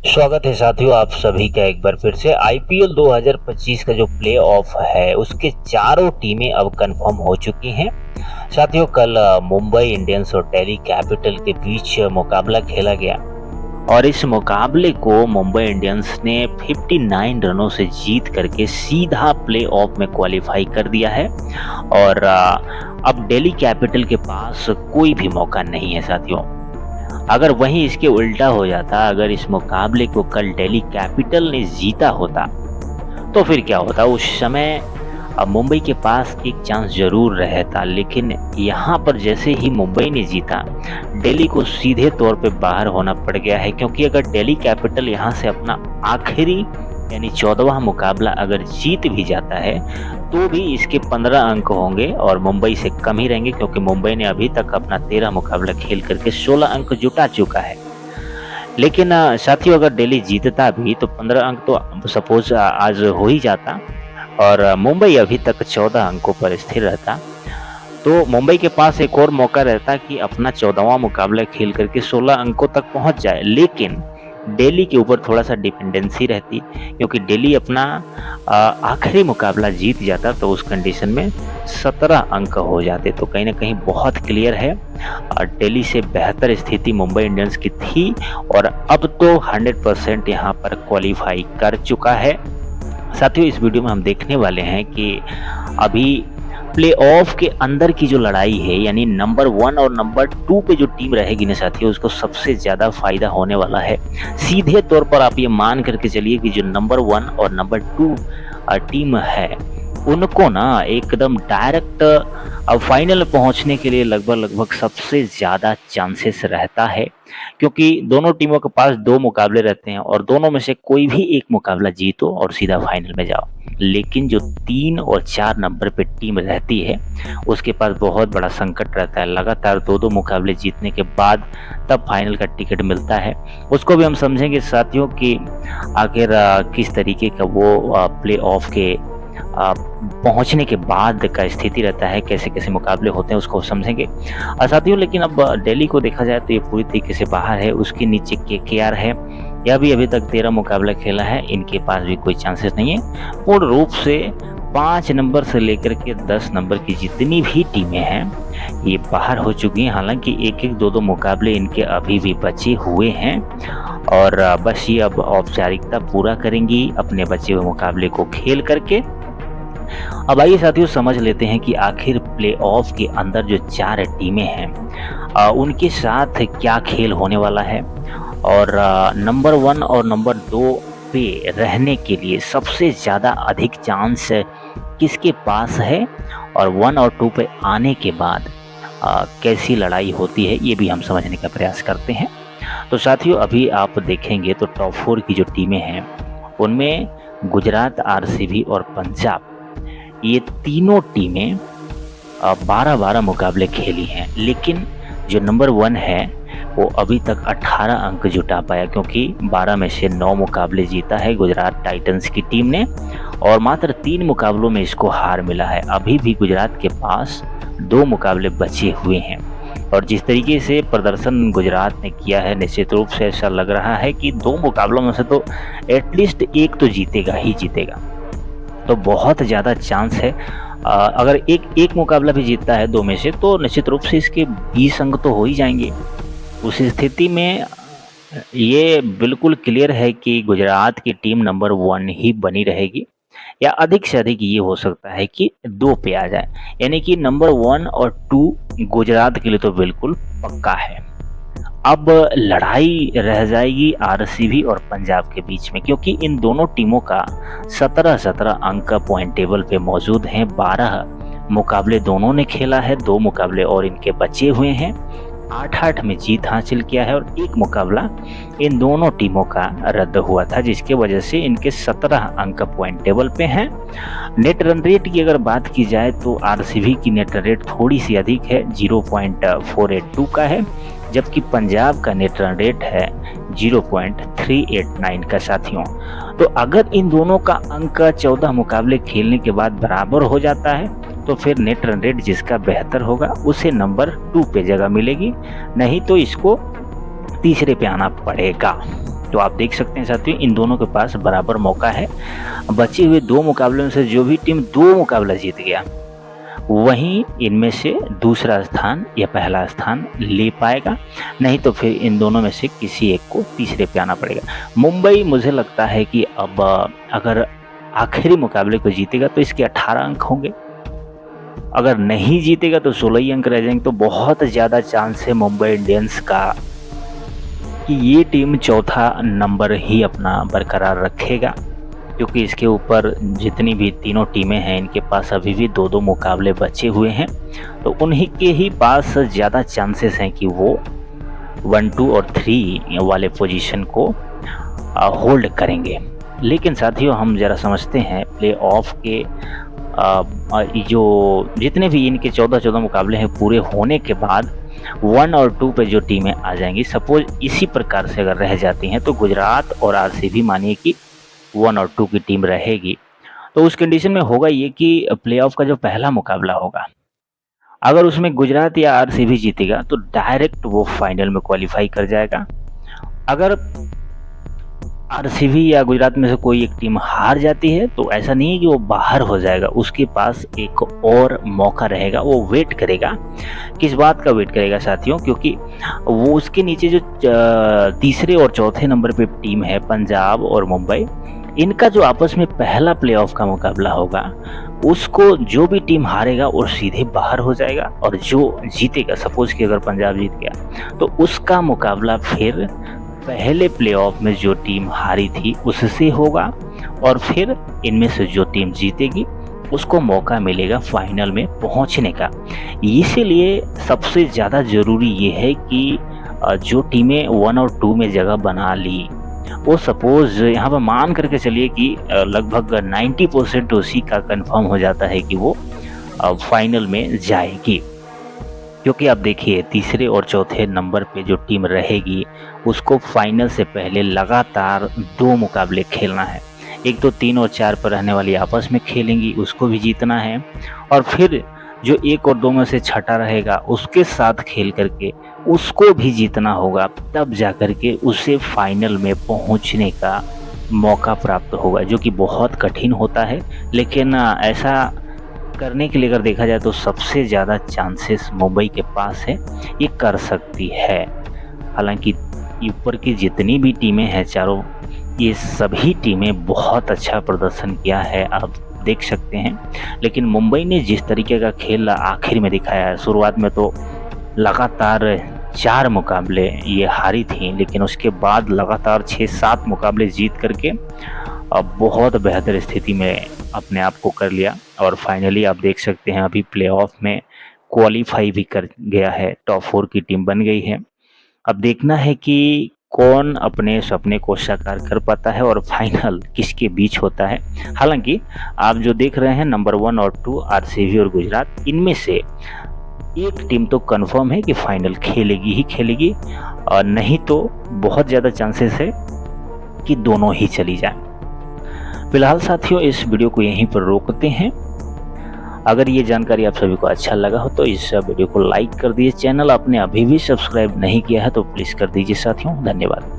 स्वागत है साथियों, आप सभी का एक बार फिर से आईपीएल 2025 का जो प्ले ऑफ है उसके चारों टीमें अब कंफर्म हो चुकी हैं। साथियों, कल मुंबई इंडियंस और दिल्ली कैपिटल के बीच मुकाबला खेला गया और इस मुकाबले को मुंबई इंडियंस ने 59 रनों से जीत करके सीधा प्ले ऑफ में क्वालिफाई कर दिया है। और अब दिल्ली कैपिटल के पास कोई भी मौका नहीं है साथियों। अगर वहीं इसके उल्टा हो जाता, अगर इस मुकाबले को कल दिल्ली कैपिटल ने जीता होता तो फिर क्या होता। उस समय मुंबई के पास एक चांस जरूर रहता, लेकिन यहाँ पर जैसे ही मुंबई ने जीता, दिल्ली को सीधे तौर पे बाहर होना पड़ गया है। क्योंकि अगर दिल्ली कैपिटल यहाँ से अपना आखिरी यानी 14वां मुकाबला अगर जीत भी जाता है तो भी इसके 15 अंक होंगे और मुंबई से कम ही रहेंगे, क्योंकि मुंबई ने अभी तक अपना 13 मुकाबला खेल करके 16 अंक जुटा चुका है। लेकिन साथियों, अगर दिल्ली जीतता भी तो 15 अंक तो सपोज आज हो ही जाता और मुंबई अभी तक 14 अंकों पर स्थिर रहता। तो मुंबई के पास एक और मौका रहता कि अपना 14वां मुकाबला खेल करके 16 अंकों तक पहुंच जाए। लेकिन दिल्ली के ऊपर थोड़ा सा डिपेंडेंसी रहती, क्योंकि दिल्ली अपना आखिरी मुकाबला जीत जाता तो उस कंडीशन में 17 अंक हो जाते। तो कहीं ना कहीं बहुत क्लियर है, दिल्ली से बेहतर स्थिति मुंबई इंडियंस की थी और अब तो 100% यहाँ पर क्वालिफाई कर चुका है। साथियों, इस वीडियो में हम देखने वाले हैं कि अभी प्ले ऑफ के अंदर की जो लड़ाई है, यानी नंबर 1 और नंबर 2 पे जो टीम रहेगी ना साथियों, उसको सबसे ज़्यादा फायदा होने वाला है। सीधे तौर पर आप ये मान करके चलिए कि जो नंबर 1 और नंबर 2 टीम है उनको ना एकदम डायरेक्ट अब फाइनल पहुंचने के लिए लगभग सबसे ज़्यादा चांसेस रहता है। क्योंकि दोनों टीमों के पास 2 मुकाबले रहते हैं और दोनों में से कोई भी एक मुकाबला जीतो और सीधा फाइनल में जाओ। लेकिन जो 3 और 4 नंबर पे टीम रहती है उसके पास बहुत बड़ा संकट रहता है। लगातार 2-2 मुकाबले जीतने के बाद तब फाइनल का टिकट मिलता है। उसको भी हम समझेंगे साथियों कि आखिर किस तरीके का वो प्ले ऑफ के पहुंचने के बाद का स्थिति रहता है, कैसे कैसे मुकाबले होते हैं उसको समझेंगे साथियों। लेकिन अब दिल्ली को देखा जाए तो ये पूरी तरीके से बाहर है। उसके नीचे केकेआर है, यह भी अभी तक 13 मुकाबला खेला है, इनके पास भी कोई चांसेस नहीं है। पूर्ण रूप से 5 नंबर से लेकर के 10 नंबर की जितनी भी टीमें हैं ये बाहर हो चुकी हैं। हालांकि 1-1, 2-2 मुकाबले इनके अभी भी बचे हुए हैं और बस ये अब औपचारिकता पूरा करेंगी अपने बचे हुए मुकाबले को खेल करके। अब आइए साथियों समझ लेते हैं कि आखिर प्ले ऑफ के अंदर जो 4 टीमें हैं उनके साथ क्या खेल होने वाला है और नंबर 1 और नंबर 2 पे रहने के लिए सबसे ज़्यादा अधिक चांस किसके पास है और 1 और 2 पे आने के बाद कैसी लड़ाई होती है, ये भी हम समझने का प्रयास करते हैं। तो साथियों, अभी आप देखेंगे तो टॉप 4 की जो टीमें हैं उनमें गुजरात, आरसीबी और पंजाब, ये तीनों टीमें 12-12 मुकाबले खेली हैं। लेकिन जो नंबर 1 है वो अभी तक 18 अंक जुटा पाया, क्योंकि 12 में से 9 मुकाबले जीता है गुजरात टाइटंस की टीम ने और मात्र 3 मुकाबलों में इसको हार मिला है। अभी भी गुजरात के पास 2 मुकाबले बचे हुए हैं और जिस तरीके से प्रदर्शन गुजरात ने किया है, निश्चित रूप से ऐसा लग रहा है कि 2 मुकाबलों में से तो एटलीस्ट एक तो जीतेगा ही जीतेगा। तो बहुत ज़्यादा चांस है, अगर एक मुकाबला भी जीतता है 2 में से तो निश्चित रूप से इसके 20 अंक तो हो ही जाएंगे। उस स्थिति में ये बिल्कुल क्लियर है कि गुजरात की टीम नंबर 1 ही बनी रहेगी या अधिक से अधिक ये हो सकता है कि 2 पे आ जाए, यानी कि नंबर 1 और 2 गुजरात के लिए तो बिल्कुल पक्का है। अब लड़ाई रह जाएगी आरसीबी और पंजाब के बीच में, क्योंकि इन दोनों टीमों का 17-17 अंक का पॉइंट टेबल पे मौजूद हैं। 12 मुकाबले दोनों ने खेला है, 2 मुकाबले और इनके बचे हुए हैं। 8-8 में जीत हासिल किया है और 1 मुकाबला इन दोनों टीमों का रद्द हुआ था, जिसके वजह से इनके 17 अंक पॉइंट टेबल पे हैं। नेट रन रेट की अगर बात की जाए तो आरसीबी की नेट रन रेट थोड़ी सी अधिक है, 0.482 का है, जबकि पंजाब का नेट रन रेट है 0.389 का साथियों। तो अगर इन दोनों का अंक 14 मुकाबले खेलने के बाद बराबर हो जाता है तो फिर नेट रन रेट जिसका बेहतर होगा उसे नंबर 2 पे जगह मिलेगी, नहीं तो इसको तीसरे पे आना पड़ेगा। तो आप देख सकते हैं साथियों, इन दोनों के पास बराबर मौका है। बचे हुए 2 मुकाबलों में से जो भी टीम 2 मुकाबला जीत गया, वहीं इनमें से दूसरा स्थान या पहला स्थान ले पाएगा, नहीं तो फिर इन दोनों में से किसी एक को तीसरे पे आना पड़ेगा। मुंबई मुझे लगता है कि अब अगर आखिरी मुकाबले को जीतेगा तो इसके 18 अंक होंगे, अगर नहीं जीतेगा तो 16 ही अंक रह जाएंगे। तो बहुत ज़्यादा चांस है मुंबई इंडियंस का कि ये टीम चौथा नंबर ही अपना बरकरार रखेगा, क्योंकि इसके ऊपर जितनी भी तीनों टीमें हैं इनके पास अभी भी 2-2 मुकाबले बचे हुए हैं, तो उन्हीं के ही पास ज़्यादा चांसेस हैं कि वो 1, 2 और 3 वाले पोजीशन को होल्ड करेंगे। लेकिन साथियों, हम ज़रा समझते हैं प्ले ऑफ के जो जितने भी इनके 14-14 मुकाबले हैं पूरे होने के बाद 1 और 2 पे जो टीमें आ जाएंगी, सपोज इसी प्रकार से अगर रह जाती हैं, तो गुजरात और आरसीबी मानिए कि 1 और 2 की टीम रहेगी, तो उस कंडीशन में होगा ये कि प्लेऑफ का जो पहला मुकाबला होगा, अगर उसमें गुजरात या आरसीबी जीतेगा तो डायरेक्ट वो फाइनल में क्वालिफाई कर जाएगा। अगर आरसीबी या गुजरात में से कोई एक टीम हार जाती है तो ऐसा नहीं है कि वो बाहर हो जाएगा, उसके पास एक और मौका रहेगा, वो वेट करेगा। किस बात का वेट करेगा साथियों? क्योंकि वो उसके नीचे जो तीसरे और चौथे नंबर पे टीम है पंजाब और मुंबई, इनका जो आपस में पहला प्लेऑफ का मुकाबला होगा, उसको जो भी टीम हारेगा वो सीधे बाहर हो जाएगा, और जो जीतेगा, सपोज कि अगर पंजाब जीत गया तो उसका मुकाबला फिर पहले प्लेऑफ में जो टीम हारी थी उससे होगा, और फिर इनमें से जो टीम जीतेगी उसको मौका मिलेगा फाइनल में पहुंचने का। इसीलिए सबसे ज़्यादा ज़रूरी ये है कि जो टीमें 1 और 2 में जगह बना ली, वो सपोज यहाँ पर मान करके चलिए कि लगभग 90% उसी का कंफर्म हो जाता है कि वो फाइनल में जाएगी। क्योंकि आप देखिए, तीसरे और चौथे नंबर पे जो टीम रहेगी उसको फाइनल से पहले लगातार 2 मुकाबले खेलना है। एक तो 3 और 4 पर रहने वाली आपस में खेलेंगी, उसको भी जीतना है, और फिर जो 1 और 2 में से छठा रहेगा उसके साथ खेल करके उसको भी जीतना होगा, तब जा कर के उसे फाइनल में पहुंचने का मौका प्राप्त होगा, जो कि बहुत कठिन होता है। लेकिन ऐसा करने के लिए अगर देखा जाए तो सबसे ज़्यादा चांसेस मुंबई के पास है, ये कर सकती है। हालांकि ऊपर की जितनी भी टीमें हैं चारों, ये सभी टीमें बहुत अच्छा प्रदर्शन किया है, आप देख सकते हैं। लेकिन मुंबई ने जिस तरीके का खेल आखिर में दिखाया है, शुरुआत में तो लगातार 4 मुकाबले ये हारी थी, लेकिन उसके बाद लगातार 6-7 मुकाबले जीत करके अब बहुत बेहतर स्थिति में अपने आप को कर लिया, और फाइनली आप देख सकते हैं अभी प्लेऑफ में क्वालिफाई भी कर गया है, टॉप 4 की टीम बन गई है। अब देखना है कि कौन अपने सपने को साकार कर पाता है और फाइनल किसके बीच होता है। हालांकि आप जो देख रहे हैं नंबर 1 और 2 आरसीबी और गुजरात, इनमें से एक टीम तो कंफर्म है कि फाइनल खेलेगी ही खेलेगी, और नहीं तो बहुत ज़्यादा चांसेस है कि दोनों ही चली जाएं। फिलहाल साथियों, इस वीडियो को यहीं पर रोकते हैं। अगर ये जानकारी आप सभी को अच्छा लगा हो तो इस वीडियो को लाइक कर दीजिए। चैनल आपने अभी भी सब्सक्राइब नहीं किया है तो प्लीज़ कर दीजिए साथियों। धन्यवाद।